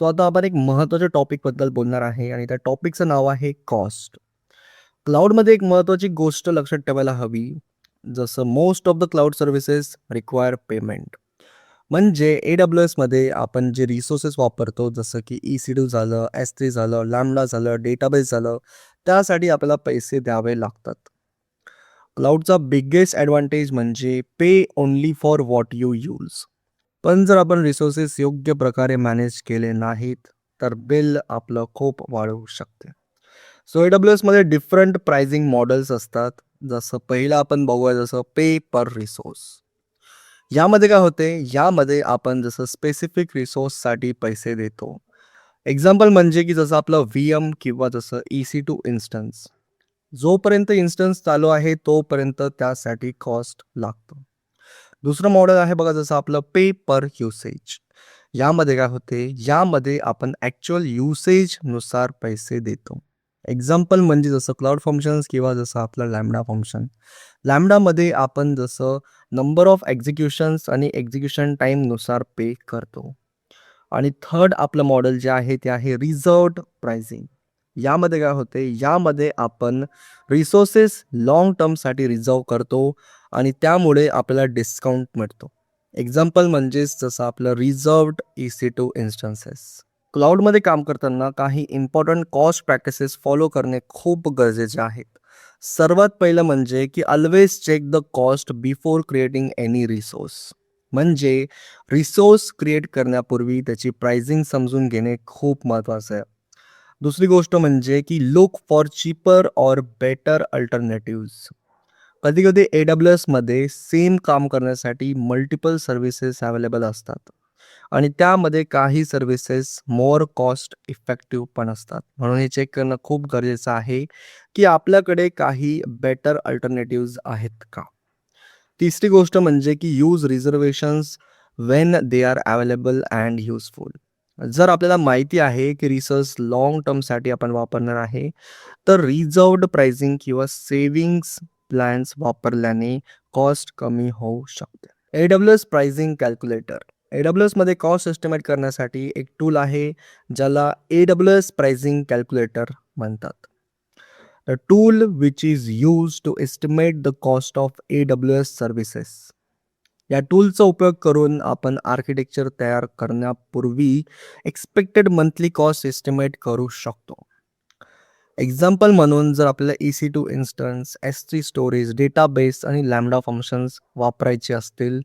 आता आपण एक महत्त्वाच्या टॉपिकबद्दल बोलणार आहे आणि त्या टॉपिकचं नाव आहे कॉस्ट. क्लाउडमध्ये एक महत्त्वाची गोष्ट लक्षात ठेवायला हवी. जसं most of the cloud services require payment. म्हणजे AWSमध्ये आपण जे रिसोर्सेस वापरतो जसं की EC2 झालं, S3 झालं, लॅम्बडा झालं, डेटाबेस झालं, त्यासाठी आपल्याला पैसे द्यावे लागतात. क्लाउडचा बिगेस्ट ॲडव्हांटेज म्हणजे pay only for what you use. पण जर आपण रिसोर्सेस योग्य प्रकारे मॅनेज केले नाहीत, तर बिल आपलं खूप वाढू शकते. AWSमध्ये डिफरंट प्राइसिंग मॉडेल्स असतात. जसं पहिलं आपण बघूया जसं पे पर रिसोर्स. यामध्ये काय होते, यामध्ये आपण जसं स्पेसिफिक रिसोर्ससाठी पैसे देतो. एक्झाम्पल म्हणजे की जसं आपलं VM किंवा जसं EC2 इन्स्टन्स. जोपर्यंत इन्स्टन्स चालू आहे तोपर्यंत त्यासाठी कॉस्ट लागतो. दुसरं मॉडेल आहे बघा जसं आपलं पे पर युसेज. यामध्ये काय होते, यामध्ये आपण ॲक्च्युअल युसेजनुसार पैसे देतो. एक्झाम्पल म्हणजे जसं क्लाउड फंक्शन्स किंवा जसं आपलं लॅम्बडा फंक्शन. लॅम्बडामध्ये आपण जसं नंबर ऑफ एक्झिक्युशन्स आणि एक्झिक्युशन टाईमनुसार पे करतो. आणि थर्ड आपलं मॉडेल जे आहे ते आहे रिझर्व्ड प्राइसिंग. यामध्ये काय होते, यामध्ये आपण रिसोर्सेस लाँग टर्मसाठी रिझर्व्ह करतो आणि त्यामुळे आपल्याला डिस्काउंट मिळतो. एक्झाम्पल म्हणजेच जसं आपलं रिझर्व्ड EC2 इन्स्टन्सेस. क्लाउडमध्ये काम करताना काही इम्पॉर्टंट कॉस्ट प्रॅक्टिसेस फॉलो करणे खूप गरजेचे आहेत. सर्वात पहिलं म्हणजे की always check the cost before creating any resource. म्हणजे रिसोर्स क्रिएट करण्यापूर्वी त्याची प्राइसिंग समजून घेणे खूप महत्त्वाचं आहे. दुसरी गोष्ट म्हणजे की look for cheaper or better alternatives. कधी-कधी AWSमध्ये सेम काम करण्यासाठी मल्टिपल सर्व्हिसेस अवेलेबल असतात आणि त्यामध्ये काही सर्व्हिसेस मोर कॉस्ट इफेक्टिव्ह पण असतात. म्हणून हे चेक करणं खूप गरजेचं आहे, की आपल्याकडे काही बेटर अल्टरनेटिव्हज आहेत का? तिसरी गोष्ट म्हणजे की use reservations when they are available and useful. जर आपल्याला माहिती आहे की रिसोर्स लाँग टर्मसाठी आपण वापरणार आहे, तर रिझर्व्ड प्राइसिंग किंवा सेव्हिंग्ज प्लॅन्स वापरल्याने कॉस्ट कमी होऊ शकते. AWS pricing calculator. AWSमध्ये कॉस्ट एस्टिमेट करण्यासाठी एक टूल आहे, ज्याला AWS प्राइसिंग कॅल्क्युलेटर म्हणतात. A tool which is used to estimate the cost of AWS services. या टूलचा उपयोग करून आपण आर्किटेक्चर तयार करण्यापूर्वी एक्सपेक्टेड मंथली कॉस्ट एस्टिमेट करू शकतो. एक्झाम्पल म्हणून जर आपल्याला EC2 instance, S3 storage, database आणि लॅम्बडा फंक्शन्स वापरायचे असतील,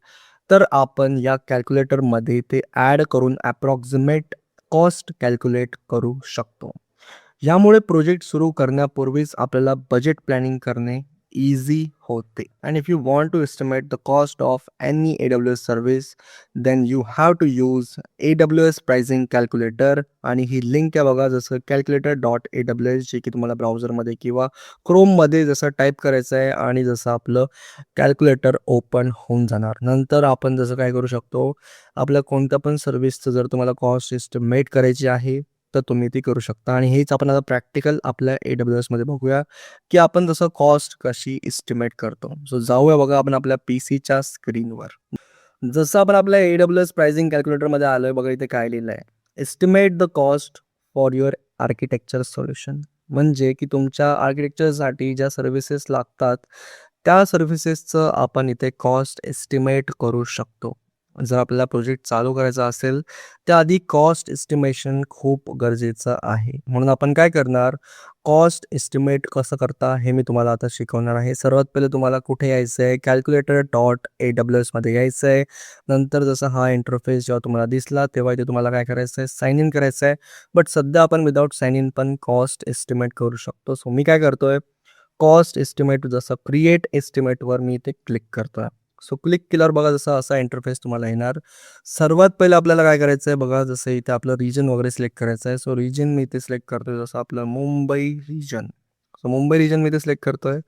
तर आपण या कॅल्क्युलेटरमध्ये ते ॲड करून ॲप्रॉक्सिमेट कॉस्ट कॅल्क्युलेट करू शकतो. यामुळे प्रोजेक्ट सुरू करण्यापूर्वीच आपल्याला बजेट प्लॅनिंग करणे इझी होते. And if you want to estimate the cost of any AWS service, then you have to use AWS pricing calculator. आणि ही लिंक आहे बघा जसं calculator.aws, जे की तुम्हाला ब्राउझरमध्ये किंवा क्रोममध्ये जसं टाईप करायचं आहे आणि जसं आपलं कॅल्क्युलेटर ओपन होऊन जाणार. नंतर आपण जसं काय करू शकतो, आपल्या कोणत्या पण सर्व्हिसचं जर तुम्हाला कॉस्ट एस्टिमेट करायची आहे, तर तुम्ही ती करू शकता. आणि हेच आपण आता प्रॅक्टिकल आपल्या AWSमध्ये बघूया, की आपण जसं कॉस्ट कशी एस्टिमेट करतो. जाऊया बघा आपण आपल्या PCच्या स्क्रीनवर. जसं आपण आपल्या AWS प्राइसिंग कॅल्क्युलेटरमध्ये आलोय बघा, इथे काय लिहिलं आहे, estimate the cost for your architecture solution. म्हणजे की तुमच्या आर्किटेक्चरसाठी ज्या सर्व्हिसेस लागतात, त्या सर्व्हिसेसचं आपण इथे कॉस्ट एस्टिमेट करू शकतो. जर आपल्याला प्रोजेक्ट चालू करायचा असेल, त्याआधी कॉस्ट एस्टिमेशन खूप गरजेचं आहे. म्हणून आपण काय करणार, कॉस्ट एस्टिमेट कसं करता हे मी तुम्हाला आता शिकवणार आहे. सर्वात पहिले तुम्हाला कुठे यायचं आहे, calculator.aws यायचं आहे. नंतर जसा हा इंटरफेस जेव्हा तुम्हाला दिसला, तेव्हा इथे तुम्हाला काय करायचं आहे, साइन इन करायचं आहे. बट सध्या आपण विदाऊट साइन इन पण कॉस्ट एस्टिमेट करू शकतो. सो मी काय करतोय, कॉस्ट एस्टिमेट जसं क्रिएट एस्टिमेटवर मी इथे क्लिक करतोय. सो क्लिक केल्यावर बघा जसा असा इंटरफेस तुम्हाला येणार. सर्वात पहिलं आपल्याला काय करायचं आहे बघा, जसं इथे आपलं रिजन वगैरे सिलेक्ट करायचं आहे. सो रिजन मी इथे सिलेक्ट करतोय, जसं आपलं Mumbai region. So Mumbai region मी इथे सिलेक्ट करतोय.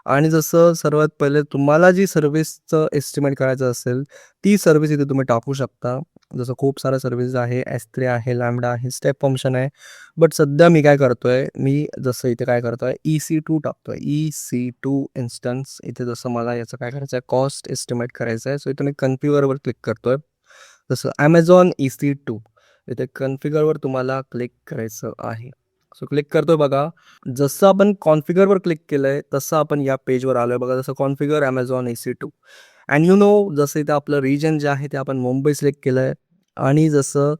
आणि जसं सर्वात पहिले तुम्हाला जी सर्व्हिसचं एस्टिमेट करायचं असेल, ती सर्व्हिस इथे तुम्ही टाकू शकता. जसं खूप साऱ्या सर्व्हिसेस आहे, S3 आहे, लॅम्बडा आहे, स्टेप फंक्शन आहे. बट सध्या मी काय करतोय, मी जसं इथे काय करतोय, EC2 टाकतोय. EC2 instance. इथे जसं मला याचं काय करायचं आहे, कॉस्ट एस्टिमेट करायचं आहे. सो इथे मी कन्फिगरवर क्लिक करतोय. जसं Amazon EC2. इथे कॉन्फिगरवर तुम्हाला क्लिक करायचं आहे. सो क्लिक करतोय बघा. जसं आपण कॉन्फिगरवर क्लिक केलंय तसं आपण या पेजवर आलोय बघा. जसं configure Amazon EC2 and you know जसं इथं आपलं रिजन जे आहे ते आपण मुंबई सिलेक्ट केलंय आणि जसं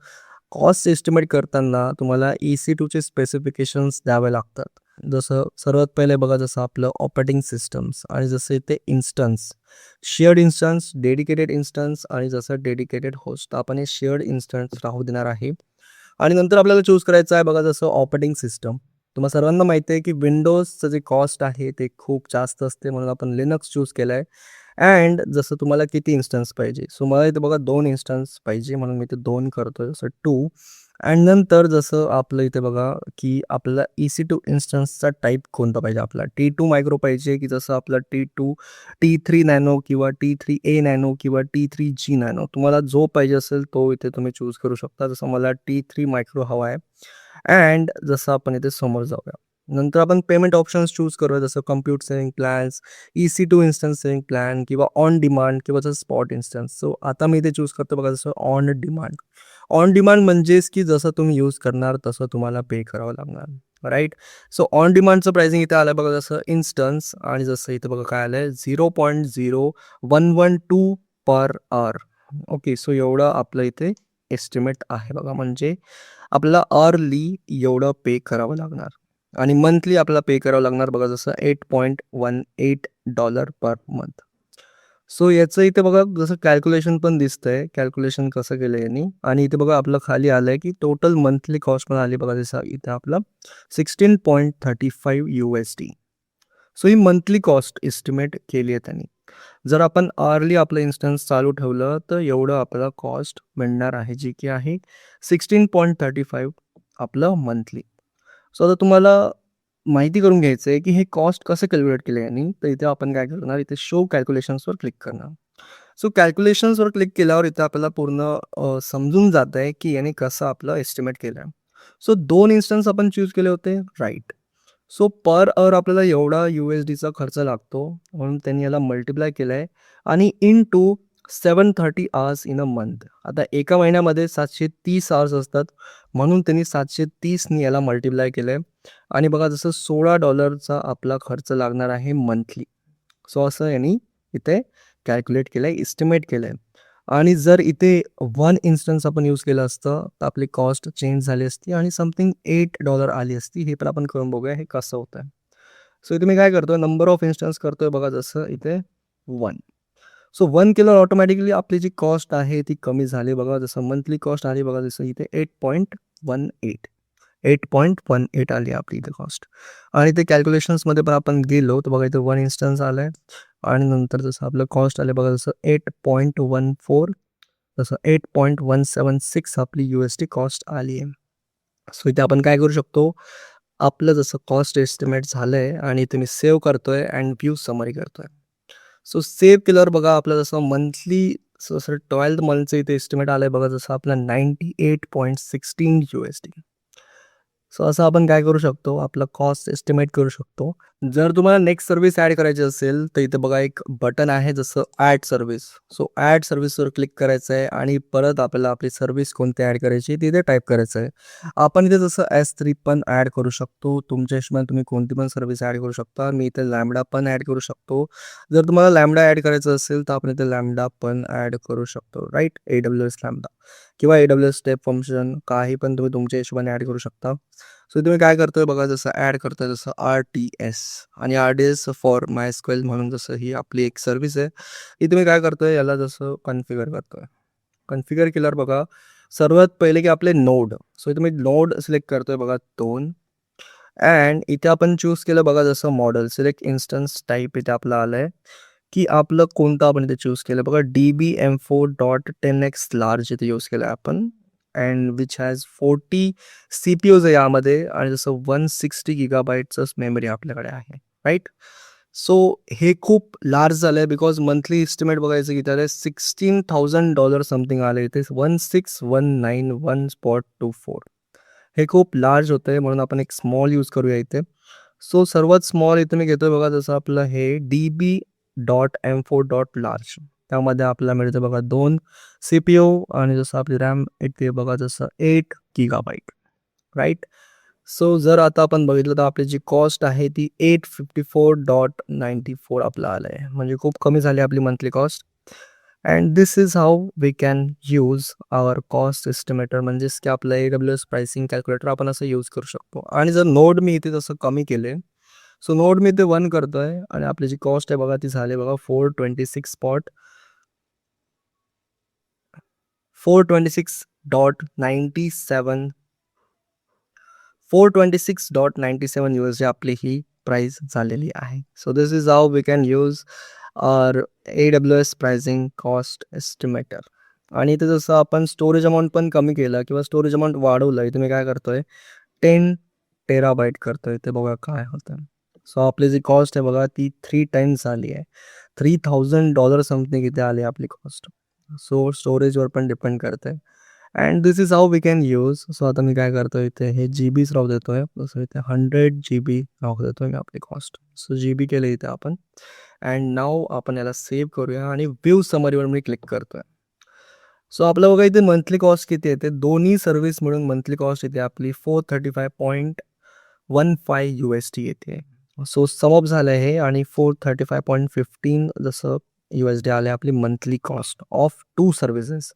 कॉस्ट एस्टिमेट करताना तुम्हाला EC2चे स्पेसिफिकेशन्स द्यावे लागतात. जसं सर्वात पहिले बघा जसं आपलं ऑपरेटिंग सिस्टम्स आणि जसं इथे instance, shared instance, dedicated instance आणि जसं डेडिकेटेड होस्ट. आपण हे शेअर्ड इन्स्टन्स राहू देणार आहे. आणि नंतर आपल्याला चूज करायचं आहे बघा जसं ऑपरेटिंग सिस्टम. तुम्हाला सर्वांना माहिती आहे की विंडोजचं जे कॉस्ट आहे ते खूप जास्त असते म्हणून आपण लिनक्स चूज केलं आहे. अँड जसं तुम्हाला किती इन्स्टन्स पाहिजे. सो मला इथे बघा 2 इन्स्टन्स पाहिजे म्हणून मी इथे 2 करतोय. जसं 2 अँड नंतर जसं आपलं इथे बघा की आपल्याला EC2 इन्स्टन्सचा टाईप कोणता पाहिजे आपला. T2 मायक्रो पाहिजे की जसं आपला T2 T3 नॅनो किंवा T3A नॅनो किंवा T3G नॅनो. तुम्हाला जो पाहिजे असेल तो इथे तुम्ही चूज करू शकता. जसं मला T3 मायक्रो हवा आहे. अँड जसं आपण इथे समोर जाऊया. नंतर आपण पेमेंट ऑप्शन्स चूज करूया जसं compute saving plans, EC2 instance saving plan किंवा ऑन डिमांड किंवा जसं स्पॉट इन्स्टन्स. सो आता मी इथे चूज करतो बघा जसं ऑन डिमांड. ऑन डिमांड म्हणजेच की जसं तुम्ही यूज करणार तसं तुम्हाला पे करावं लागणार. राईट. सो ऑन डिमांडचं प्राइसिंग इथे आलं बघा जसं इन्स्टन्स आणि जसं इथे बघा काय आलंय 0.0112 पर आवर. ओके. सो एवढं आपलं इथे एस्टिमेट आहे बघा. म्हणजे आपल्याला अर्ली एवढं पे करावं लागणार आणि मंथली आपल्याला पे करावं लागणार बघा जसं $8.18 पर मंथ. सो याचं इथे बघा जसं कॅल्क्युलेशन पण दिसतंय. कॅल्क्युलेशन कसं केलं यांनी आणि इथे बघा आपलं खाली आलंय की टोटल मंथली कॉस्ट पण आली बघा जसं इथे आपलं $16.35. सो ही मंथली कॉस्ट एस्टिमेट केली आहे त्यांनी. जर आपण अर्ली आपलं इन्स्टन्स चालू ठेवलं तर एवढं आपल्याला कॉस्ट मिळणार आहे जी की आहे 16.35 आपलं मंथली. सो आता तुम्हाला माहिती करून घ्यायचं आहे की हे कॉस्ट कसं कॅल्क्युलेट केलं यांनी. तर इथे आपण काय करणार इथे शो कॅल्क्युलेशन्सवर क्लिक करणार. सो कॅल्क्युलेशन्सवर क्लिक केल्यावर इथे आपल्याला पूर्ण समजून जात आहे की याने कसं आपलं एस्टिमेट केलं आहे. सो 2 इन्स्टन्स आपण चूज केले होते. राईट. सो पर अवर आपल्याला एवढा USDचा खर्च लागतो म्हणून त्यांनी याला मल्टिप्लाय केलं आहे आणि into 730 hours in a month. आता एका महिन्यामध्ये 730 आवर्स असतात म्हणून त्यांनी 730नी याला मल्टिप्लाय केलं आहे आणि बघा जसं $16चा आपला खर्च लागणार आहे मंथली. सो असं यांनी इथे कॅल्क्युलेट केलं आहे, एस्टिमेट केलं आहे. आणि जर इथे 1 इन्स्टन्स आपण यूज केलं असतं तर आपली कॉस्ट चेंज झाली असती आणि समथिंग $8 आली असती. हे पण आपण करून बघूया हे कसं होतं. सो इथे मी काय करतोय नंबर ऑफ इन्स्टन्स करतोय बघा जसं इथे 1. सो 1 केल्यावर ऑटोमॅटिकली आपली जी कॉस्ट आहे ती कमी झाली बघा जसं मंथली कॉस्ट आली बघा जसं इथे 8.18 आली आपली इथे कॉस्ट. आणि ते कॅल्क्युलेशन्समध्ये पण आपण गेलो तर बघा इथे 1 इन्स्टन्स आलाय आणि नंतर जसं आपलं कॉस्ट आले बघा जसं 8.14 जसं 8.176 आपली USD कॉस्ट आली आहे. सो इथे आपण काय करू शकतो आपलं जसं कॉस्ट एस्टिमेट झालंय आणि इथे मी सेव्ह करतोय अँड व्ह्यू समरी करतोय. सो सेव्ह केल्यावर बघा आपलं जसं मंथली जसं 12th मंथचं इथे एस्टिमेट आलंय बघा जसं आपलं 98.16 USD. सो असं आपण काय करू शकतो आपला कॉस्ट एस्टिमेट करू शकतो. जर तुम्हाला नेक्स्ट सर्व्हिस ॲड करायची असेल तर इथे बघा एक बटन आहे जसं ॲड सर्व्हिस. सो ॲड सर्व्हिसवर क्लिक करायचं आहे आणि परत आपल्याला आपली सर्व्हिस कोणती ॲड करायची तिथे टाईप करायचं आहे. आपण इथे जसं S3 पण ॲड करू शकतो. तुमच्या हिशोबाने तुम्ही कोणती पण सर्व्हिस ॲड करू शकता. मी इथे लॅम्बडा पण ॲड करू शकतो. जर तुम्हाला लॅम्बडा ॲड करायचं असेल तर आपण इथे लॅम्बडा पण ॲड करू शकतो. राईट. AWS लॅम्बडा किंवा AWS स्टेप फंक्शन काही पण तुम्ही तुमच्या हिशोबाने ॲड करू शकता. सो तुम्ही काय करतोय बघा जसं ॲड करतोय जसं RTS आणि RDS फॉर MySQL म्हणून जसं ही आपली एक सर्व्हिस आहे. ही तुम्ही काय करतोय याला जसं कॉन्फिगर करतोय. कॉन्फिगर केल्यावर बघा सर्वात पहिले की आपले नोड. सो इथे मी नोड सिलेक्ट करतोय बघा 2 अँड इथे आपण चूज केलं बघा जसं मॉडेल सिलेक्ट इन्स्टन्स टाईप इथे आपलं आलंय की आपलं कोणतं आपण इथे चूज केलं बघा DBM4.10x लार्ज इथे यूज केलं आहे आपण अँड विच हॅज 40 CPUs आहे यामध्ये आणि जसं 160 GB मेमरी आपल्याकडे आहे. राईट. सो हे खूप लार्ज झालं आहे बिकॉज मंथली इस्टिमेट बघायचं की त्याला $16,000 समथिंग आलं इथे 16191.24. हे खूप लार्ज होतं आहे म्हणून आपण एक स्मॉल यूज करूया इथे. सो सर्वात स्मॉल इथे मी घेतोय बघा जसं आपलं हे DB.M4.large. त्यामध्ये आपल्याला मिळतं बघा 2 CPU आणि जसं आपली रॅम येते बघा जसं 8 GB, राईट. सो जर आता आपण बघितलं तर आपली जी कॉस्ट आहे ती 854.94 आपलं आलं आहे, म्हणजे खूप कमी झाली आपली monthly cost. And this is how we can use our cost estimator, म्हणजेच की आपलं AWS प्राइसिंग कॅल्क्युलेटर आपण असं यूज करू शकतो. आणि जर नोड मी इथे तसं कमी केले, सो नोड मी इथे 1 करतोय आणि आपली जी कॉस्ट आहे बघा ती झाली बघा 426.97 426.97 USD आपली ही प्राइस झालेली आहे. So this is how we can use our AWS pricing cost estimator. आणि इथे जसं आपण स्टोरेज अमाऊंट पण कमी केलं किंवा स्टोरेज अमाऊंट वाढवलं, इथे मी काय करतोय 10 टेराबाईट करतोय, ते बघा काय होतं. सो आपली जी कॉस्ट आहे बघा ती 3 टाइम्स झाली आहे. $3000 समथिंग इथे आली आपली कॉस्ट. सो स्टोरेजवर पण डिपेंड करते. And this is how we can use. So आता मी काय करतोय इथे हे GBs राहू देतोय, जसं इथे 100 GB राहू देतोय मी आपली कॉस्ट. सो GB केले इथे आपण. अँड नाव आपण याला सेव्ह करूया आणि व्ह्यू समरीवर मी क्लिक करतोय. सो आपलं बघा इथे मंथली कॉस्ट किती येते, दोन्ही सर्व्हिस मिळून मंथली कॉस्ट येते आपली 435.15 USD येते. सो सम अप झालं हे आणि 435.15 जसं USD आले आपली मंथली कॉस्ट ऑफ 2 सर्व्हिसेस.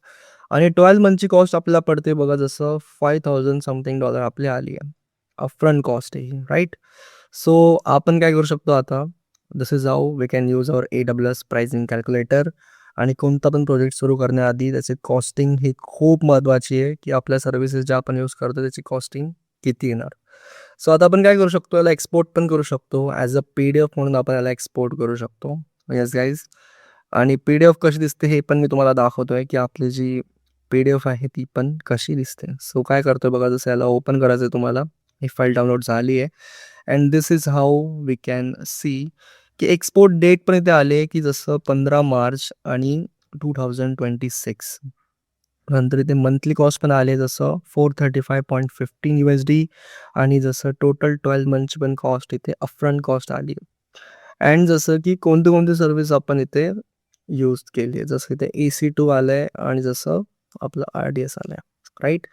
आणि 12 मंथची कॉस्ट आपल्याला पडते बघा जसं 5000 समथिंग डॉलर आपली आली आहे. अपफ्रंट कॉस्ट आहे ही, राईट. सो आपण काय करू शकतो आता, this is how we can use our AWS pricing calculator. आणि कोणता पण प्रोजेक्ट सुरू करण्याआधी त्याची कॉस्टिंग ही खूप महत्त्वाची आहे, की आपल्या सर्व्हिसेस ज्या आपण यूज करतो त्याची कॉस्टिंग किती येणार. सो आता आपण काय करू शकतो, याला एक्सपोर्ट पण करू शकतो. ॲज अ PDF म्हणून आपण याला एक्सपोर्ट करू शकतो. Yes guys. आणि PDF कशी दिसते हे पण मी तुम्हाला दाखवतोय, की आपली जी PDF आहे ती पण कशी दिसते. सो काय करतोय बघा, जसं याला ओपन करायचं आहे तुम्हाला, ही फाईल डाउनलोड झाली आहे. And this is how we can see की एक्सपोर्ट डेट पण इथे आले, की जसं 15 मार्च आणि 2026. नंतर इथे मंथली कॉस्ट पण आले जसं 435.15 USD. आणि जसं टोटल 12 मंथची पण कॉस्ट इथे अपफ्रंट कॉस्ट आली. अँड जसं की कोणती कोणती सर्व्हिस आपण इथे यूज केली आहे, जसं इथे EC2 आलं आहे आणि जसं आपलं RDS आलं आहे, राईट.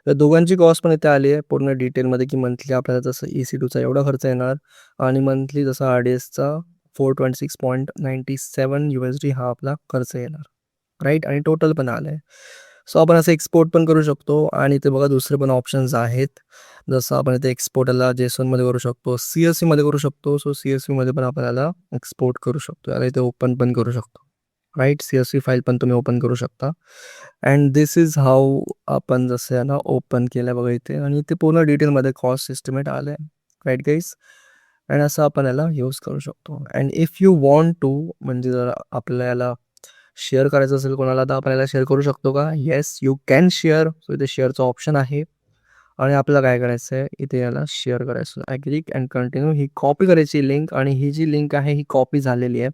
तर दोघांची कॉस्ट पण इथे आली आहे पूर्ण डिटेलमध्ये, की मंथली आपल्याला जसं EC2चा एवढा खर्च येणार आणि मंथली जसं RDSचा 426.97 USD हा आपला खर्च येणार, राईट. आणि टोटल पण आलं आहे. सो आपण असं एक्सपोर्ट पण करू शकतो. आणि ते बघा दुसरे पण ऑप्शन्स आहेत, जसं आपण इथे एक्सपोर्टला JSONमध्ये करू शकतो, CSVमध्ये करू शकतो. सो CSVमध्ये पण आपण याला एक्सपोर्ट करू शकतो, याला इथे ओपन पण करू शकतो, राईट. CSV फाईल पण तुम्ही ओपन करू शकता. अँड दिस इज हाऊ आपण जसं याला ओपन केलं बघा इथे, आणि इथे पूर्ण डिटेलमध्ये कॉस्ट एस्टिमेट आलं आहे, राईट गाईज. अँड असं आपण याला यूज करू शकतो. And if you want to, म्हणजे जर आपल्याला याला शेअर करायचं असेल कोणाला, तर आपण याला शेअर करू शकतो का? Yes, you can share. So इथे शेअरचं ऑप्शन आहे आणि आपल्याला काय करायचं आहे, इथे याला शेअर करायचं. Agree and continue. ही कॉपी करायची लिंक, आणि ही जी लिंक आहे ही कॉपी झालेली आहे.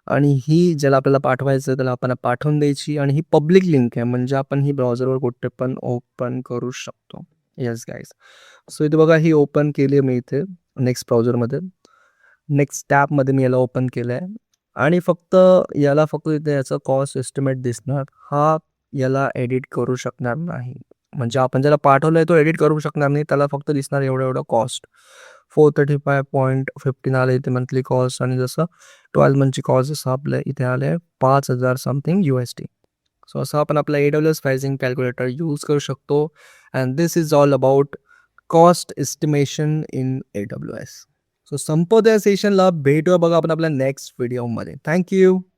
आणि ही ज्याला आपल्याला पाठवायचं त्याला आपण पाठवून द्यायची. आणि ही पब्लिक लिंक आहे, म्हणजे आपण ही ब्राउझरवर कुठे पण ओपन करू शकतो. Yes guys. सो इथे बघा ही ओपन केली आहे मी इथे नेक्स्ट ब्राउझरमध्ये. नेक्स्ट टॅबमध्ये मी याला ओपन केलं आहे. आणि फक्त इथे याचा कॉस्ट एस्टिमेट दिसणार. हा याला एडिट करू शकणार नाही, म्हणजे आपण ज्याला पाठवलं आहे तो एडिट करू शकणार नाही. त्याला फक्त दिसणार एवढं कॉस्ट 435.15 आलं इथे मंथली कॉस्ट. आणि जसं 12 मंथची कॉस्ट जसं आपल्या इथे आलं आहे 5000 समथिंग USD. सो असं आपण आपला AWS प्राइसिंग कॅल्क्युलेटर यूज करू शकतो. And this is all about cost estimation in AWS. So संपवत्या सेशनला, भेटूया बघा आपण आपल्या नेक्स्ट व्हिडिओमध्ये. थँक्यू.